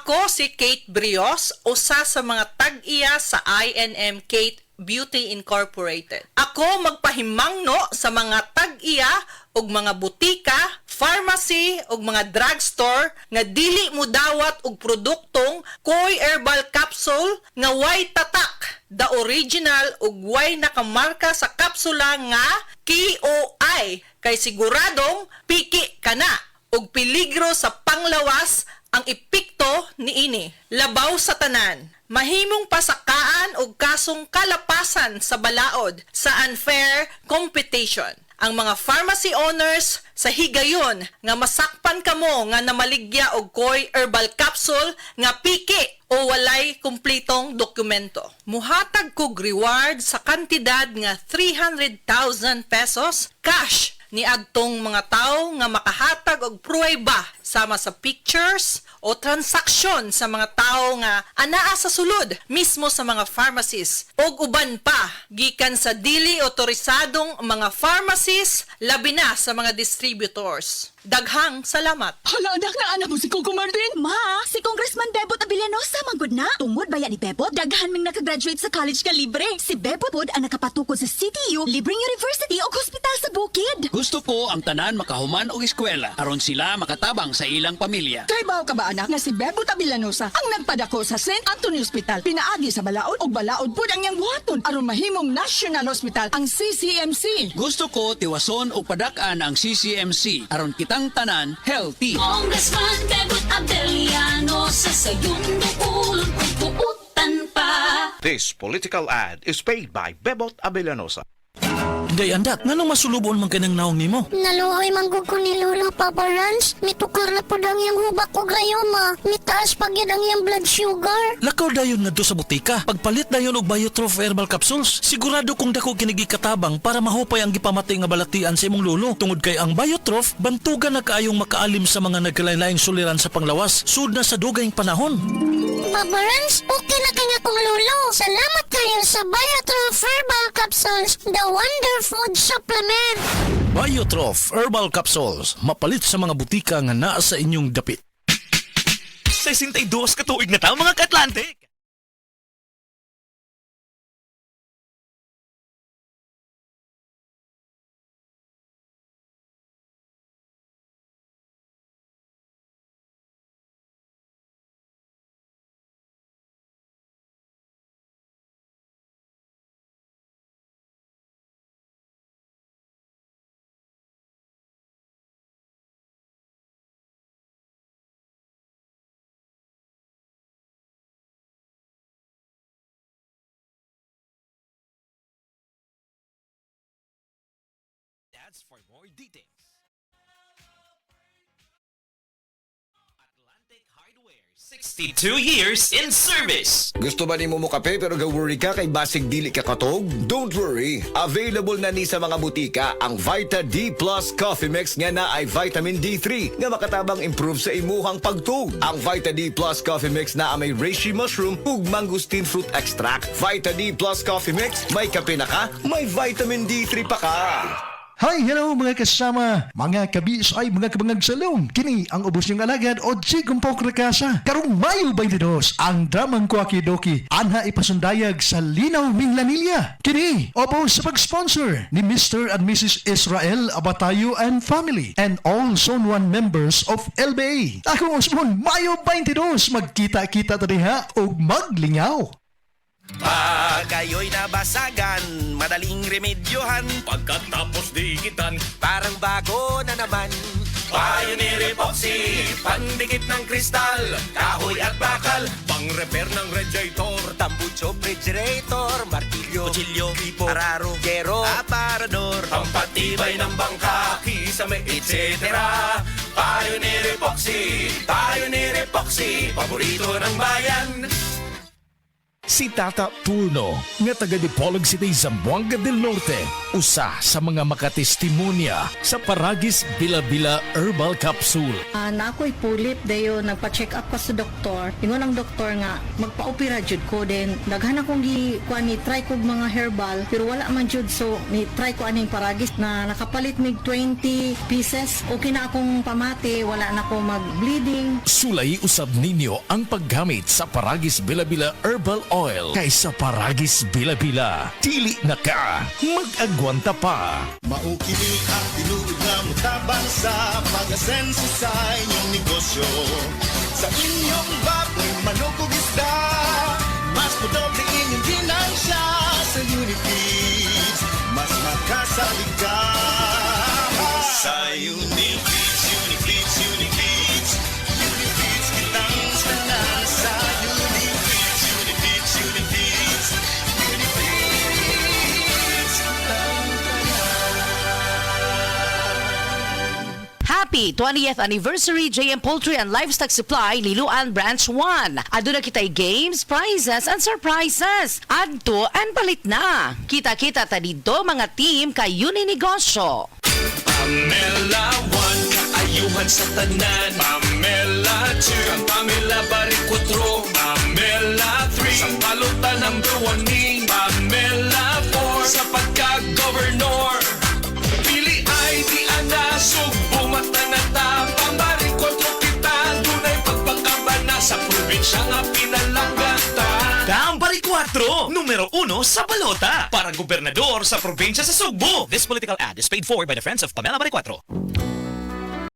Ako si Kate Brios, usa sa mga tag-iya sa I&M Kate Beauty Incorporated. Ako magpahimangno sa mga tag-iya og mga butika, pharmacy ug mga drugstore nga dili mo dawat og produktong Koy Herbal Capsule nga way tatak, the original ug way nakamarka sa kapsula nga KOI kay siguradong piki kana ug peligro sa panglawas ang epekto niini. Labaw sa tanan, mahimong pasakaan og kasong kalapasan sa balaod sa unfair competition. Ang mga pharmacy owners sa higayon nga masakpan kamo nga namaligya og Koy Herbal Capsule nga piki o walay kumpletong dokumento. Muhatag kog reward sa kantidad nga 300,000 pesos cash ni adtong mga tao nga makahatag og pruweba sama sa pictures o transaksyon sa mga tao nga anaa sa sulod mismo sa mga pharmacies og uban pa gikan sa dili otorisadong mga pharmacies labi na sa mga distributors. Daghang salamat. Hala, anak na anak mo si Coco Martin. Ma, si Congressman Bebot Abilianosa manggod na. Tungod baya ni Bebot, daghan ming nakagraduate sa college ka libre. Si Bebot pod ang nakapatukod sa CTU, libreng university o hospital sa bukid. Gusto ko ang tanan makahuman og eskwela aron sila makatabang sa ilang pamilya. Kay bao ka ba anak nga si Bebot Abilianosa ang nagpadako sa St. Anthony Hospital. Pinaagi sa balaod og balaod pod ang iyang buhaton aron mahimong National Hospital ang CCMC. Gusto ko tiwason og padak-an ang CCMC aron kitang tanan healthy. Congressman Bebot Abilianosa sa iyong dukulon kung buutan pa. This political ad is paid by Bebot Abilianosa. Day andak, nganong masulubon man kanang naong nimo? Naluoy manggug ko ni Lola Papa Rans. Mitukar na po ang iyang hubak ko gayoma. Mitaas pag yun ang iyang blood sugar. Lakaw dayon ngadto sa butika. Pagpalit dayon og Biotrof Herbal Capsules. Sigurado kung dako kinigi katabang para mahupay ang gipamatay nga balatian sa imong lolo. Tungod kay ang Biotrof bantugan na kaayong makaalim sa mga nagkalain-laing suliran sa panglawas sud na sa dugayng panahon. Papa Rans, okay na kanya kong lolo. Salamat kayo sa Biotrof Herbal Capsules, the Wonder Food Supplement. Biotrof Herbal Capsules. Mapalit sa mga butika nga naa sa inyong dapit. 62 ka tuig na ta mga ka-Atlantic. That's for more details. Atlantic Hardware, 62 years in service. Gusto ba ni mo kape pero ga-worry ka kay basig dili ka katog? Don't worry. Available na ni sa mga butika ang Vita D Plus Coffee Mix nga na ay vitamin D3 nga makatabang improve sa imuhang pagtug. Ang Vita D Plus Coffee Mix na may reishi mushroom ug mangosteen fruit extract. Vita D Plus Coffee Mix, may kape na ka, may vitamin D3 pa ka. Hi, hello mga kasama, mga kabis ay mga kabangag salong. Kini ang ubos niyong alagad o Chigumpok Rakasa. Karong Mayo 22, ang dramang Kwaki-Doki anha ipasundayag sa Linaw Minglanilla. Kini, opo sa pag-sponsor ni Mr. and Mrs. Israel Abatayo and family and all Zone 1 members of LBA. Akong Osmon, Mayo 22, magkita-kita tadiha o maglingaw. Pag kayo'y nabasagan, madaling remedyohan. Pagkatapos dikitan, Parang bago na naman. Pioneer Epoxy, pandikit ng kristal, kahoy at bakal, pang-repair ng radiator, Tambucho, refrigerator, martilyo, kutsilyo, gripo, araro, gero, aparador, pampatibay ng bangka, kisame, etc. Pioneer Epoxy, Pioneer Epoxy, paborito ng bayan. Si Tata Purno, nga taga Dipolog City, Zamboanga del Norte, usa sa mga makatestimonya sa Paragis Bila-Bila Herbal Capsule. Na ako'y pulit dayo nagpa-check up ka sa doktor. Ingon ang doktor nga magpa-opera jud ko din. Daghan akong ni try kog mga herbal pero wala man jud, so ni try ko aning Paragis na nakapalit mig 20 pieces. Okay na akong pamati, wala na ako mag-bleeding. Sulay usab ninyo ang paggamit sa Paragis Bila-Bila Herbal Oil kaysa Paragis Bila-Bila. Dili na ka, mag-agwanta pa. Maukili ang tinuod na mutabang sa pag-asenso sa inyong negosyo. Sa inyong baboy, manok o isda, mas podoble inyong ginansya sa Unifeeds. Mas makasalig ka sa Unifeeds, Unifeeds, Unifeeds. Unifeeds kitang tanan sa Unifeeds, Unifeeds, Unifeeds. Unifeeds kitang Happy 20th Anniversary JM Poultry and Livestock Supply Liloan Branch 1. Aduna kitay games, prizes, and surprises. Adto and palit na. Kita-kita ta dito mga team kay Uninegosyo. Pamela 1, kaayuhan sa tanan. Pamela 2, ang Pamela Baricotro. Pamela 3, sa palutan number 1 ni Pamela 4, sa pagka-governor. Pili ay di anasog, bumata na ta. Pambaricotro kita, dunay pagpagkabana sa probinsya nga pinalangata. Tambari 4, numero 1 sa balota para gobernador sa probinsya sa Sugbo. This political ad is paid for by the friends of Pamela Baricuatro.